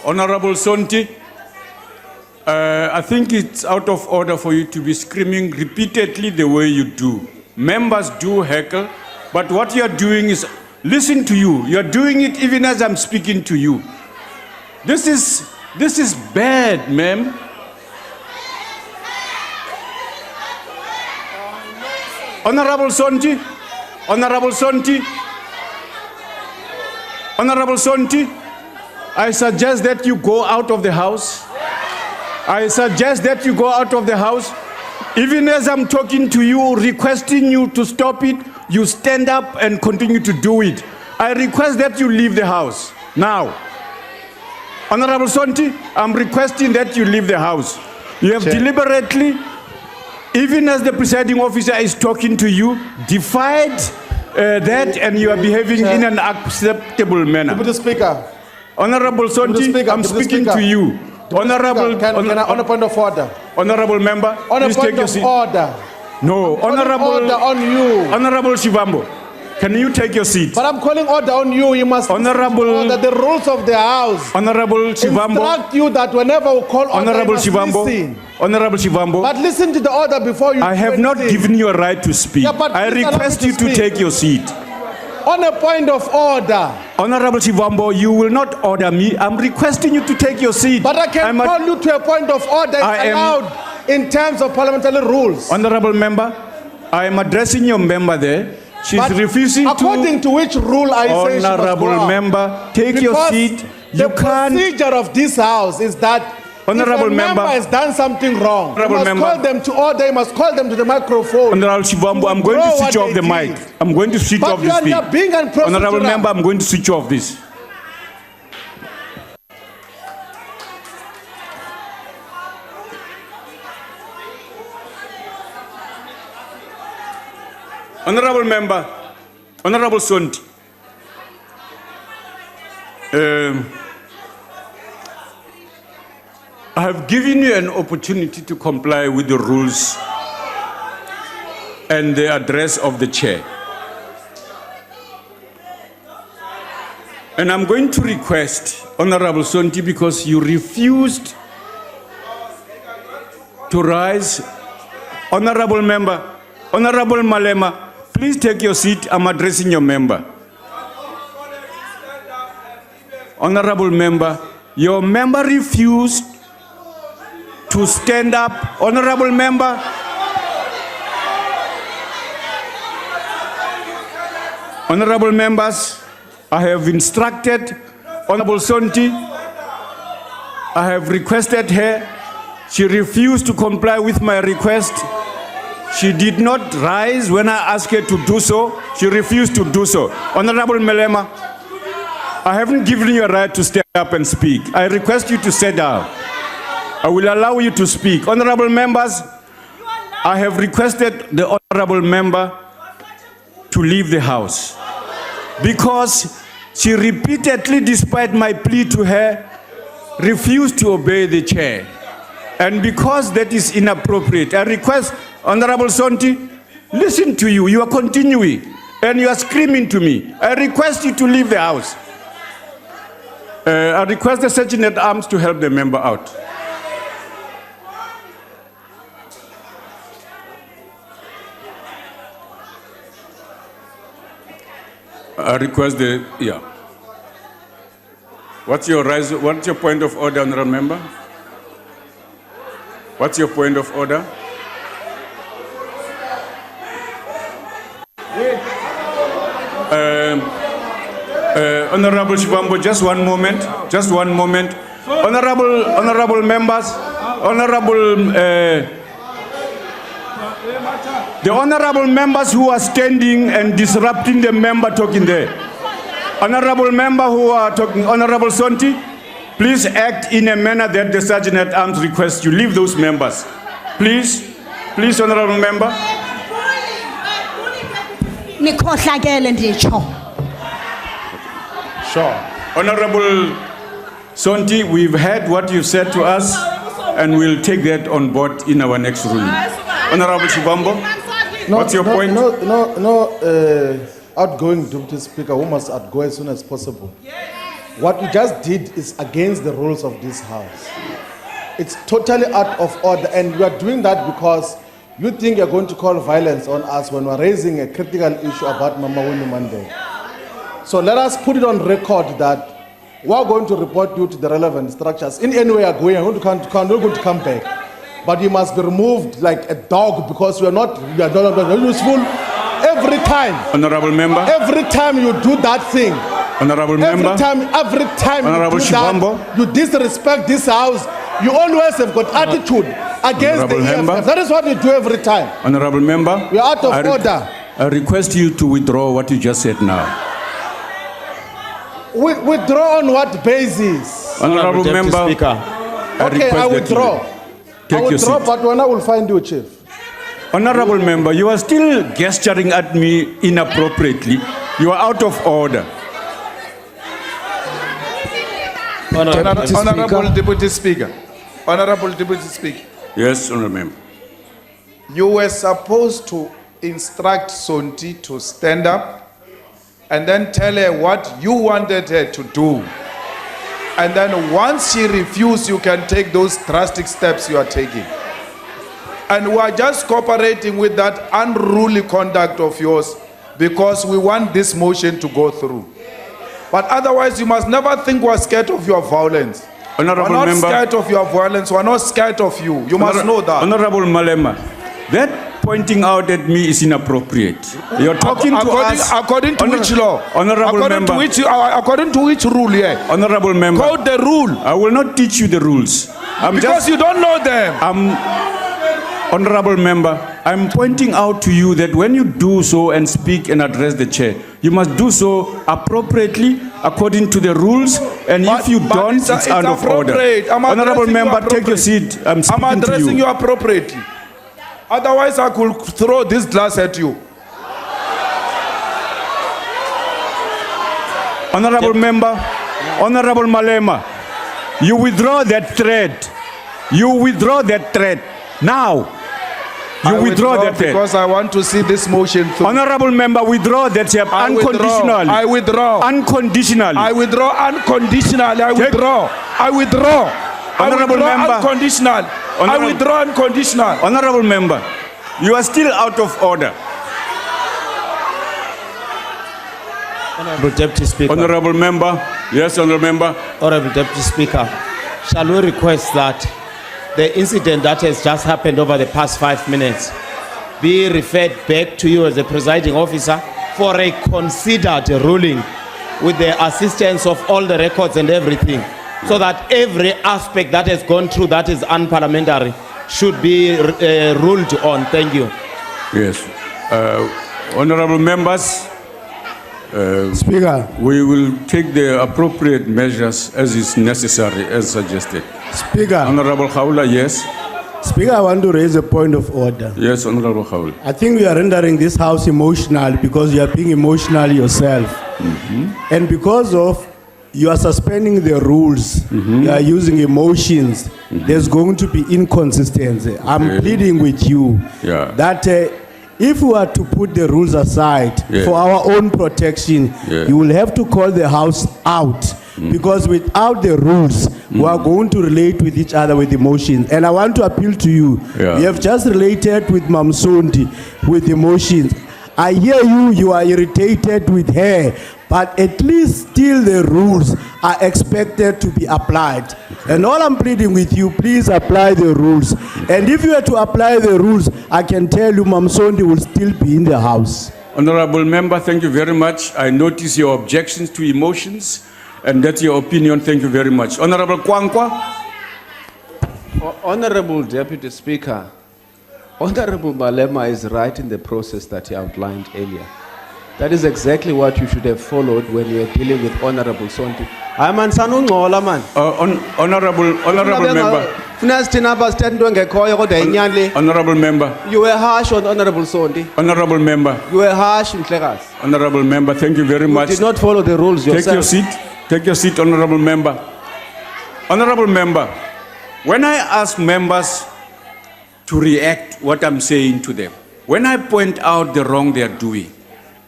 Honorable Sonti, I think it's out of order for you to be screaming repeatedly the way you do. Members do heckle, but what you're doing is, listen to you. You're doing it even as I'm speaking to you. This is bad, ma'am. Honorable Sonti, I suggest that you go out of the house. Even as I'm talking to you, requesting you to stop it, you stand up and continue to do it. I request that you leave the house now. Honorable Sonti, I'm requesting that you leave the house. You have deliberately, even as the presiding officer is talking to you, defied that, and you are behaving in an acceptable manner. Deputy Speaker. Honorable Sonti, I'm speaking to you. Honorable, on a point of order. Honorable member, please take your seat. Order. No, honorable Order on you. Honorable Shivambo, can you take your seat? But I'm calling order on you. You must Honorable the rules of the house. Honorable Shivambo. Instruct you that whenever we call order, Honorable you must listen. Honorable Shivambo. But listen to the order before you. I have not given you a right to speak. Yeah, but I please allow request me you to to speak. take your seat. On a point of order. Honorable Shivambo, you will not order me. I'm requesting you to take your seat. But I can call you to a point of order. It's allowed in terms of parliamentary rules. Honorable member, I am addressing your member there. She's But refusing according to which rule I say she must Honorable go out? member, take your Because seat. You the can't. procedure of this house is that Honorable if a member has done something wrong, you Honorable must member. call them to order, you must call them to the microphone. Honorable Shivambo, I'm going to Withdraw switch what off the they mic. did. I'm going to switch But off you this are thing. being unprocedural. Honorable member, I'm going to switch off this. Honorable member, Honorable Sonti, I have given you an opportunity to comply with the rules and the address of the chair. And I'm going to request, Honorable Sonti, because you refused to rise. Honorable member, Honorable Malema, please take your seat. I'm addressing your member. Honorable member, your member refused to stand up. Honorable member. Honorable members, I have instructed Honorable Sonti. I have requested her. She refused to comply with my request. She did not rise when I asked her to do so. She refused to do so. Honorable Malema, I haven't given you a right to stand up and speak. I request you to sit down. I will allow you to speak. Honorable members, I have requested the honorable member to leave the house because she repeatedly, despite my plea to her, refused to obey the chair. And because that is inappropriate, I request Honorable Sonti, listen to you. You are continuing and you are screaming to me. I request you to leave the house. I request the Sergeant at Arms to help the member out. I request the, yeah. What's your point of order, honorable member? What's your point of order? Honorable Shivambo, just one moment. Honorable members, the honorable members who are standing and disrupting the member talking there. Honorable member who are talking, Honorable Sonti, please act in a manner that the Sergeant at Arms requests you. Leave those members. Please, honorable member. Sure. Honorable Sonti, we've heard what you said to us and we'll take that on board in our next ruling. Honorable Shivambo, what's your point? Outgoing Deputy Speaker who must go as soon as possible. What you just did is against the rules of this house. It's totally out of order, and you are doing that because you think you're going to call violence on us when we're raising a critical issue about Mama Winnie Monday. So let us put it on record that we're going to report you to the relevant structures. In any way you're going, you're not going to come back. But you must be removed like a dog because you are not useful every time. Honorable member. Every time you do that thing. Honorable member. Every time Honorable you do Shivambo. that, you disrespect this house. You always have got attitude against the Honorable member. EFF. That is what you do every time. Honorable member. We are out of order. I request you to withdraw what you just said now. Withdraw on what basis? Honorable Deputy member. Speaker. Okay, I withdraw. I withdraw, but when I will find you, Chief. Honorable member, you are still gesturing at me inappropriately. You are out of order. Honorable Deputy Speaker. Honorable Deputy Speaker. Yes, honorable member. You were supposed to instruct Sonti to stand up and then tell her what you wanted her to do. And then once she refused, you can take those drastic steps you are taking. And we are just cooperating with that unruly conduct of yours because we want this motion to go through. But otherwise, you must never think we're scared of your violence. Honorable we're not member. scared of your violence. We're not scared of you. You must know that. Honorable Malema, that pointing out at me is inappropriate. You're talking to us. According to which law? Honorable according member. According to which rule here? Honorable member. Quote the rule. I will not teach you the rules. Because you don't know them. Honorable member, I'm pointing out to you that when you do so and speak and address the chair, you must do so appropriately according to the rules, and if you don't, it's out of order. Honorable member, take your seat. I'm speaking I'm addressing to you appropriately. Otherwise, I could throw this glass at you. Honorable member, Honorable Malema, you withdraw that threat. You withdraw that threat now. You I withdraw that threat. because I want to see this motion through. Honorable member, withdraw that step I unconditionally. I withdraw. Unconditionally. I withdraw unconditionally. I withdraw. I withdraw. Honorable member. Unconditional. I withdraw unconditional. Honorable member, you are still out of order. Honorable Deputy Speaker. Honorable member. Yes, honorable member. Honorable Deputy Speaker. Shall we request that the incident that has just happened over the past 5 minutes be referred back to you as the presiding officer for a considered ruling with the assistance of all the records and everything, so that every aspect that has gone through that is unparliamentary should be ruled on. Thank you. Yes. Honorable members, Speaker, we will take the appropriate measures as is necessary, as suggested. Speaker, Honorable Khawula, yes. Speaker, I want to raise a point of order. Yes, Honorable Khawula. I think we are rendering this house emotional because you are being emotional yourself. And because of you are suspending the rules, you are using emotions, there's going to be inconsistency. I'm pleading with you that if we are to put the rules aside for our own protection, you will have to call the house out. Because without the rules, we are going to relate with each other with emotions. And I want to appeal to you. You have just related with Mam Sondi with emotions. I hear you are irritated with her, but at least still the rules are expected to be applied. And all I'm pleading with you, please apply the rules. And if you were to apply the rules, I can tell you Mam Sondi will still be in the house. Honorable member, thank you very much. I notice your objections to emotions, and that's your opinion. Thank you very much. Honorable Kwankwa. Honorable Deputy Speaker, Honorable Malema is right in the process that he outlined earlier. That is exactly what you should have followed when you were dealing with Honorable Sonti. Hayi man sanungcola man. Honorable member. Funa sithina apha sithetha into engekhoyo kodwa yinyani le. Honorable member. You were harsh on Honorable Sonti. Honorable member. You were harsh, Mhlekazi. Honorable member, thank you very You much. did not follow the rules yourself. Take your seat. Take your seat, honorable member. Honorable member, when I ask members to react what I'm saying to them, when I point out the wrong they are doing,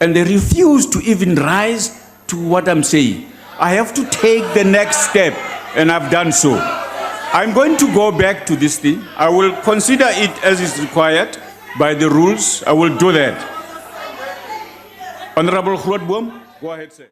and they refuse to even rise to what I'm saying, I have to take the next step, and I've done so. I'm going to go back to this thing. I will consider it as is required by the rules. I will do that. Honorable Grootboom, go ahead, sir.